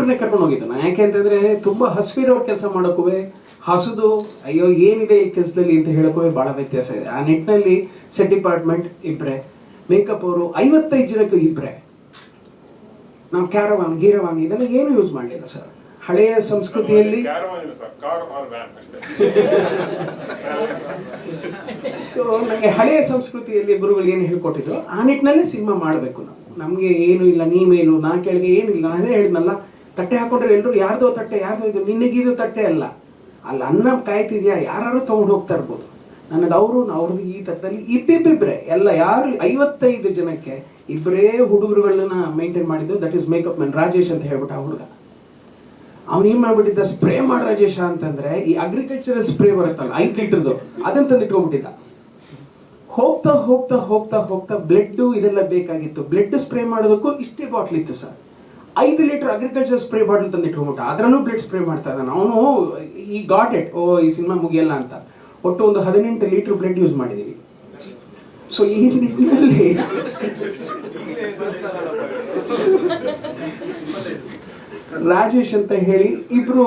ಇಬ್ಬರನ್ನೇ ಕರ್ಕೊಂಡು ಹೋಗಿದ್ದು ನಾನು. ಯಾಕೆ ಅಂತಂದರೆ ತುಂಬ ಹಸಿವಿರೋ ಕೆಲಸ ಮಾಡೋಕ್ಕೂ ಹಸುದು ಅಯ್ಯೋ ಏನಿದೆ ಈ ಕೆಲಸದಲ್ಲಿ ಅಂತ ಹೇಳೋಕ್ಕೂ ಭಾಳ ವ್ಯತ್ಯಾಸ ಇದೆ. ಆ ನಿಟ್ಟಿನಲ್ಲಿ ಸೆಟ್ ಡಿಪಾರ್ಟ್ಮೆಂಟ್ ಇಬ್ಬರೇ, ಮೇಕಪ್ ಅವರು 55 ಜನಕ್ಕೂ ಇಬ್ಬರೇ. ನಾವು ಕ್ಯಾರವಾನ್ ಗೀರವಾನ್ ಇದೆಲ್ಲ ಏನು ಯೂಸ್ ಮಾಡಲಿಲ್ಲ ಸರ್. ಹಳೆಯ ಸಂಸ್ಕೃತಿಯಲ್ಲಿ ಸೊ ನನಗೆ ಹಳೆಯ ಸಂಸ್ಕೃತಿಯಲ್ಲಿ ಗುರುಗಳು ಏನು ಹೇಳ್ಕೊಟ್ಟಿದ್ರು ಆ ನಿಟ್ಟಿನಲ್ಲಿ ಸಿನಿಮಾ ಮಾಡಬೇಕು. ನಮಗೆ ಏನು ಇಲ್ಲ, ನೀವೇನು ನಾ ಕೆಳಗೆ ಏನಿಲ್ಲ. ನಾನು ಅದೇ ಹೇಳಿದ್ನಲ್ಲ, ತಟ್ಟೆ ಹಾಕೊಂಡ್ರೆ ಎಲ್ಲರೂ ಯಾರ್ದೋ ತಟ್ಟೆ ಯಾರ್ದೋ ಇದು, ನಿನಗಿದು ತಟ್ಟೆ ಅಲ್ಲ, ಅಲ್ಲಿ ಅನ್ನ ಕಾಯ್ತಿದ್ಯಾ ಯಾರು ತೊಗೊಂಡು ಹೋಗ್ತಾ ಇರ್ಬೋದು. ನನ್ನದು ಅವ್ರದ್ದು ಈ ತಟ್ಟೆಯಲ್ಲಿ ಇಬ್ಬಿಬ್ಬರೇ ಎಲ್ಲ ಯಾರು 55 ಜನಕ್ಕೆ ಇಬ್ಬರೇ ಹುಡುಗರುಗಳನ್ನ ಮೇಂಟೈನ್ ಮಾಡಿದ್ದು. That is makeup man Rajesh ಅಂತ ಹೇಳ್ಬಿಟ್ಟು ಆ ಹುಡುಗ. ಅವ್ನು ಏನು ಮಾಡ್ಬಿಟ್ಟಿದ್ದ, ಸ್ಪ್ರೇ ಮಾಡಿ ರಾಜೇಶ ಅಂತಂದ್ರೆ ಈ ಅಗ್ರಿಕಲ್ಚರಲ್ ಸ್ಪ್ರೇ ಬರುತ್ತಲ್ಲ 5 ಲೀಟರ್ದು, ಅದನ್ನು ತಂದಿಟ್ಕೊಂಡ್ಬಿಟ್ಟಿದ್ದ. ಹೋಗ್ತಾ ಹೋಗ್ತಾ ಹೋಗ್ತಾ ಹೋಗ್ತಾ ಬ್ಲಡ್ ಇದೆಲ್ಲ ಬೇಕಾಗಿತ್ತು. ಬ್ಲಡ್ ಸ್ಪ್ರೇ ಮಾಡೋದಕ್ಕೂ ಇಷ್ಟೇ ಬಾಟ್ಲ್ ಇತ್ತು sir. 5 litre agriculture spray bottle ತಂದಿಟ್ಕೊಂಡ್ಬಿಟ್ಟ. ಅದರಲ್ಲೂ ಬ್ಲಡ್ ಸ್ಪ್ರೇ ಮಾಡ್ತಾ ಇದ್ದಾನೆ ಅವನು. ಈ ಗಾಟ್ ಇಟ್, ಈ ಸಿನಿಮಾ ಮುಗಿಯಲ್ಲ ಅಂತ ಒಟ್ಟು ಒಂದು 18 ಲೀಟರ್ ಬ್ಲಡ್ ಯೂಸ್ ಮಾಡಿದ್ದೀವಿ. ಸೊ ಈ ನಿಟ್ಟಿನಲ್ಲಿ ರಾಜೇಶ್ ಅಂತ ಹೇಳಿ ಇಬ್ರು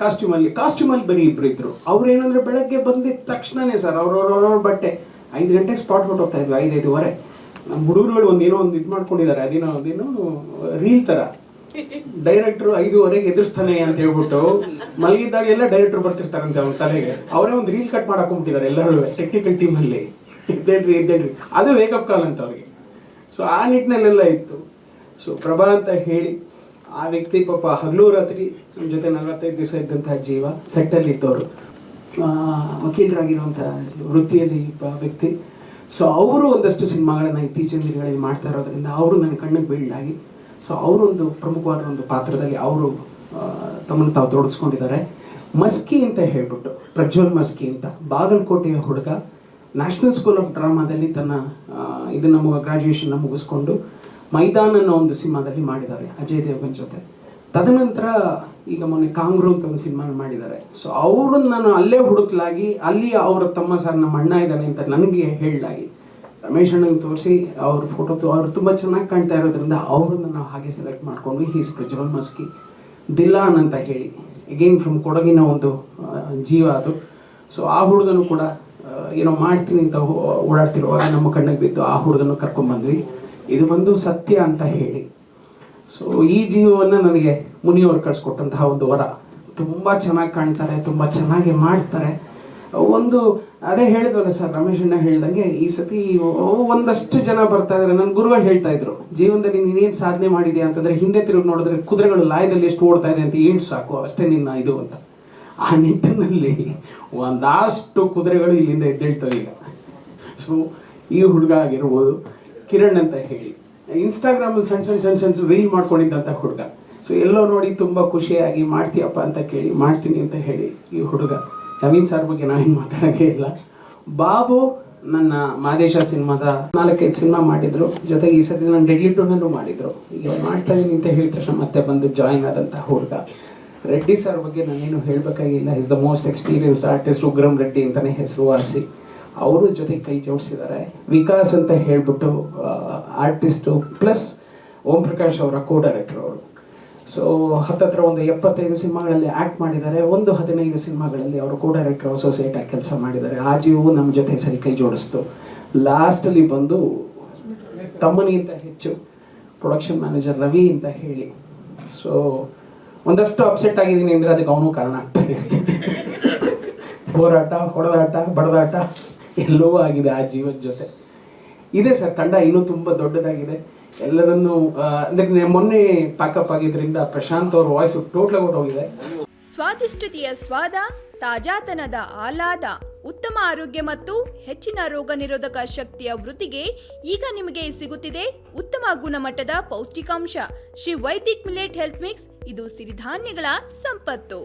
ಕಾಸ್ಟ್ಯೂಮಲ್ಲಿ ಬರೀ ಇಬ್ರು ಇದ್ರು. ಅವ್ರು ಏನಂದ್ರೆ ಬೆಳಗ್ಗೆ ಬಂದಿದ್ದ ತಕ್ಷಣನೇ ಸರ್ ಅವ್ರವ್ರ ಬಟ್ಟೆ 5 ಗಂಟೆಗೆ ಸ್ಪಾಟ್ ಹೊಟ್ಟೋಗ್ತಾ ಇದ್ವಿ. 5:05 ನಮ್ಮ ಹುಡುಗರುಗಳು ಒಂದೇನೋ ಇದು ಮಾಡ್ಕೊಂಡಿದ್ದಾರೆ. ಅದೇನೋ ರೀಲ್ ಥರ ಡೈರೆಕ್ಟ್ರು 5:15 ಎದುರಿಸ್ತಾನೆ ಅಂತ ಹೇಳ್ಬಿಟ್ಟು ಮಲಗಿದ್ದಾಗೆಲ್ಲ ಡೈರೆಕ್ಟ್ರು ಬರ್ತಿರ್ತಾರಂತೆ ಅವ್ರ ತಲೆಗೆ. ಅವರೇ ಒಂದು ರೀಲ್ ಕಟ್ ಮಾಡಾಕೊಂಡ್ಬಿಟ್ಟಿದ್ದಾರೆ ಎಲ್ಲರೂ ಟೆಕ್ನಿಕಲ್ ಟೀಮಲ್ಲಿ. ಎದ್ದೇಳ್ರಿ ಅದು ವೇಕಪ್ ಕಾಲ್ ಅಂತ ಅವ್ರಿಗೆ. ಸೊ ಆ ನಿಟ್ಟಿನಲ್ಲೆಲ್ಲ ಇತ್ತು. ಸೊ ಪ್ರಭಾ ಅಂತ ಹೇಳಿ ಆ ವ್ಯಕ್ತಿ ಪಾಪ ಹಗಲು ರಾತ್ರಿ ನಮ್ಮ ಜೊತೆ 45 ದಿವಸ ಇದ್ದಂತಹ ಜೀವ. ಸೆಟ್ಟಲ್ಲಿ ಇದ್ದವರು, ವಕೀಲರಾಗಿರುವಂಥ ವೃತ್ತಿಯಲ್ಲಿ ವ್ಯಕ್ತಿ. ಸೊ ಅವರು ಒಂದಷ್ಟು ಸಿನಿಮಾಗಳನ್ನು ಇತ್ತೀಚಿನ ದಿನಗಳಲ್ಲಿ ಮಾಡ್ತಾ ಇರೋದ್ರಿಂದ ಅವರು ನನ್ನ ಕಣ್ಣಿಗೆ ಬೀಳಾಗಿ, ಸೊ ಅವರೊಂದು ಪ್ರಮುಖವಾದ ಒಂದು ಪಾತ್ರದಲ್ಲಿ ಅವರು ತಮ್ಮನ್ನು ತಾವು ತೊಡಗಿಸ್ಕೊಂಡಿದ್ದಾರೆ. ಮಸ್ಕಿ ಅಂತ ಹೇಳ್ಬಿಟ್ಟು, ಪ್ರಜ್ವಲ್ ಮಸ್ಕಿ ಅಂತ, ಬಾಗಲಕೋಟೆಯ ಹುಡುಗ, ನ್ಯಾಷನಲ್ ಸ್ಕೂಲ್ ಆಫ್ ಡ್ರಾಮಾದಲ್ಲಿ ತನ್ನ ಇದನ್ನು ಗ್ರಾಜ್ಯುಯೇಷನ್ನ ಮುಗಿಸ್ಕೊಂಡು ಮೈದಾನ್ ಅನ್ನೋ ಒಂದು ಸಿನಿಮಾದಲ್ಲಿ ಮಾಡಿದ್ದಾರೆ ಅಜಯ್ ದೇವಗನ್ ಜೊತೆ. ತದನಂತರ ಈಗ ಮೊನ್ನೆ ಕಾಂಗ್ರೂ ಅಂತ ಒಂದು ಸಿನಿಮಾ ಮಾಡಿದ್ದಾರೆ. ಸೊ ಅವ್ರನ್ನ ನಾನು ಅಲ್ಲೇ ಹುಡುಕ್ಲಾಗಿ, ಅಲ್ಲಿ ಅವರ ತಮ್ಮ ಸರ್ ನಮ್ಮ ಅಣ್ಣ ಇದ್ದಾನೆ ಅಂತ ನನಗೆ ಹೇಳಲಾಗಿ ರಮೇಶ್ ಅಣ್ಣಂಗೆ ತೋರಿಸಿ ಅವ್ರ ಫೋಟೋ ಅವ್ರು ತುಂಬ ಚೆನ್ನಾಗಿ ಕಾಣ್ತಾ ಇರೋದ್ರಿಂದ ಅವ್ರನ್ನ ನಾವು ಹಾಗೆ ಸೆಲೆಕ್ಟ್ ಮಾಡ್ಕೊಂಡ್ವಿ. ಹೀಸ್ ಪ್ರಜ್ವಲ್ ಮಸ್ಕಿ. ದಿಲ್ಲಾನ್ ಅಂತ ಹೇಳಿ ಅಗೇನ್ ಫ್ರಮ್ ಕೊಡಗಿನ ಒಂದು ಜೀವ ಅದು. ಸೊ ಆ ಹುಡುಗನು ಕೂಡ ಏನೋ ಮಾಡ್ತೀನಿ ಅಂತ ಓಡಾಡ್ತಿರುವಾಗ ನಮ್ಮ ಕಣ್ಣಿಗೆ ಬಿದ್ದು ಆ ಹುಡುಗನ ಕರ್ಕೊಂಡ್ಬಂದ್ವಿ. ಇದು ಬಂದು ಸತ್ಯ ಅಂತ ಹೇಳಿ. ಸೊ ಈ ಜೀವವನ್ನು ನನಗೆ ಮುನಿಯವರು ಕಳಿಸ್ಕೊಟ್ಟಂತಹ ಒಂದು ವರ. ತುಂಬ ಚೆನ್ನಾಗಿ ಕಾಣ್ತಾರೆ, ತುಂಬ ಚೆನ್ನಾಗಿ ಮಾಡ್ತಾರೆ. ಒಂದು ಅದೇ ಹೇಳಿದ್ವಲ್ಲ ಸರ್, ರಮೇಶ್ ಅಣ್ಣ ಹೇಳ್ದಂಗೆ ಈ ಸತಿ ಒಂದಷ್ಟು ಜನ ಬರ್ತಾ ಇದ್ದಾರೆ. ನನ್ನ ಗುರುಗಳು ಹೇಳ್ತಾ ಇದ್ರು, ಜೀವನದಲ್ಲಿ ನೀನೇನು ಸಾಧನೆ ಮಾಡಿದ್ಯಾ ಅಂತಂದರೆ ಹಿಂದೆ ತಿರುಗಿ ನೋಡಿದ್ರೆ ಕುದುರೆಗಳು ಲಾಯದಲ್ಲಿ ಎಷ್ಟು ಓಡ್ತಾ ಇದೆ ಅಂತ ಏನು ಸಾಕು, ಅಷ್ಟೇ ನಿನ್ನ ಇದು ಅಂತ. ಆ ನಿಟ್ಟಿನಲ್ಲಿ ಒಂದಷ್ಟು ಕುದುರೆಗಳು ಇಲ್ಲಿಂದ ಎದ್ದೇಳ್ತವೆ ಈಗ. ಸೊ ಈ ಹುಡುಗ ಆಗಿರ್ಬೋದು, ಕಿರಣ್ ಅಂತ ಹೇಳಿ ಇನ್ಸ್ಟಾಗ್ರಾಮಲ್ಲಿ ಸಣ್ಣ ರೀಲ್ ಮಾಡ್ಕೊಂಡಿದ್ದಂಥ ಹುಡುಗ. ಸೊ ಎಲ್ಲೋ ನೋಡಿ ತುಂಬ ಖುಷಿಯಾಗಿ ಮಾಡ್ತೀಯಪ್ಪ ಅಂತ ಕೇಳಿ ಮಾಡ್ತೀನಿ ಅಂತ ಹೇಳಿ ಈ ಹುಡುಗ. ನವೀನ್ ಸರ್ ಬಗ್ಗೆ ನಾನೇನು ಮಾತಾಡೋಕ್ಕೆ ಇಲ್ಲ. ಬಾಬು ನನ್ನ ಮಾದೇಶ ಸಿನಿಮಾದ 4-5 ಸಿನಿಮಾ ಮಾಡಿದ್ರು. ಜೊತೆಗೆ ಈ ಸತಿ ನಾನು ಡೆಡ್ಲಿ ಟೂನಲ್ಲೂ ಮಾಡಿದ್ರು. ಈಗ ಮಾಡ್ತಾ ಇದ್ದೀನಿ ಅಂತ ಹೇಳಿದ ತಕ್ಷಣ ಮತ್ತೆ ಬಂದು ಜಾಯಿನ್ ಆದಂಥ ಹುಡುಗ. ರೆಡ್ಡಿ ಸರ್ ಬಗ್ಗೆ ನಾನೇನು ಹೇಳಬೇಕಾಗಿಲ್ಲ. Is the most experienced artist, Ugram Reddy ಅಂತಲೇ ಹೆಸರುವಾಸಿ. ಅವರು ಜೊತೆಗೆ ಕೈ ಜೋಡಿಸಿದ್ದಾರೆ. ವಿಕಾಸ್ ಅಂತ ಹೇಳ್ಬಿಟ್ಟು ಆರ್ಟಿಸ್ಟು ಪ್ಲಸ್ ಓಂ ಪ್ರಕಾಶ್ ಅವರ ಕೋ ಡೈರೆಕ್ಟರ್ ಅವರು. ಸೊ ಹತ್ತತ್ರ ಒಂದು 75 ಸಿನಿಮಾಗಳಲ್ಲಿ ಆ್ಯಕ್ಟ್ ಮಾಡಿದ್ದಾರೆ. ಒಂದು 15 ಸಿನಿಮಾಗಳಲ್ಲಿ ಅವರು ಕೋ ಡೈರೆಕ್ಟರ್ ಅಸೋಸಿಯೇಟ್ ಆಗಿ ಕೆಲಸ ಮಾಡಿದ್ದಾರೆ. ಆ ಜೀವವು ನಮ್ಮ ಜೊತೆ ಸರಿ ಕೈ ಜೋಡಿಸ್ತು. ಲಾಸ್ಟಲ್ಲಿ ಬಂದು ತಮ್ಮನಿಗಿಂತ ಹೆಚ್ಚು ಪ್ರೊಡಕ್ಷನ್ ಮ್ಯಾನೇಜರ್ ರವಿ ಅಂತ ಹೇಳಿ. ಸೊ ಒಂದಷ್ಟು ಅಪ್ಸೆಟ್ ಆಗಿದ್ದೀನಿ ಅಂದರೆ ಅದಕ್ಕೆ ಅವನು ಕಾರಣ ಆಗ್ತಾನೆ. ಹೋರಾಟ, ಹೊಡೆದಾಟ, ಬಡದಾಟ ಎಲ್ಲವೂ ಆಗಿದೆ ಆ ಜೀವದ ಜೊತೆ. ಇದೆ ಸರ್, ತಂಡ ಇನ್ನೂ ತುಂಬ ದೊಡ್ಡದಾಗಿದೆ. ಎಲ್ಲರನ್ನೂ ಅಂದರೆ ಮೊನ್ನೆ ಪ್ಯಾಕಪ್ ಆಗಿದ್ದರಿಂದ ಪ್ರಶಾಂತ್ ಅವ್ರ ವಾಯ್ಸು ಟೋಟ್ಲಾಗಿ ಹೊರಟೋಗಿದೆ. ಸ್ವಾದಿಷ್ಟತೆಯ ಸ್ವಾದ, ತಾಜಾತನದ ಆಹ್ಲಾದ, ಉತ್ತಮ ಆರೋಗ್ಯ ಮತ್ತು ಹೆಚ್ಚಿನ ರೋಗ ನಿರೋಧಕ ಶಕ್ತಿಯ ವೃದ್ಧಿಗೆ ಈಗ ನಿಮಗೆ ಸಿಗುತ್ತಿದೆ ಉತ್ತಮ ಗುಣಮಟ್ಟದ ಪೌಷ್ಟಿಕಾಂಶ. Shri Vaidik millet health mix. ಇದು ಸಿರಿಧಾನ್ಯಗಳ ಸಂಪತ್ತು.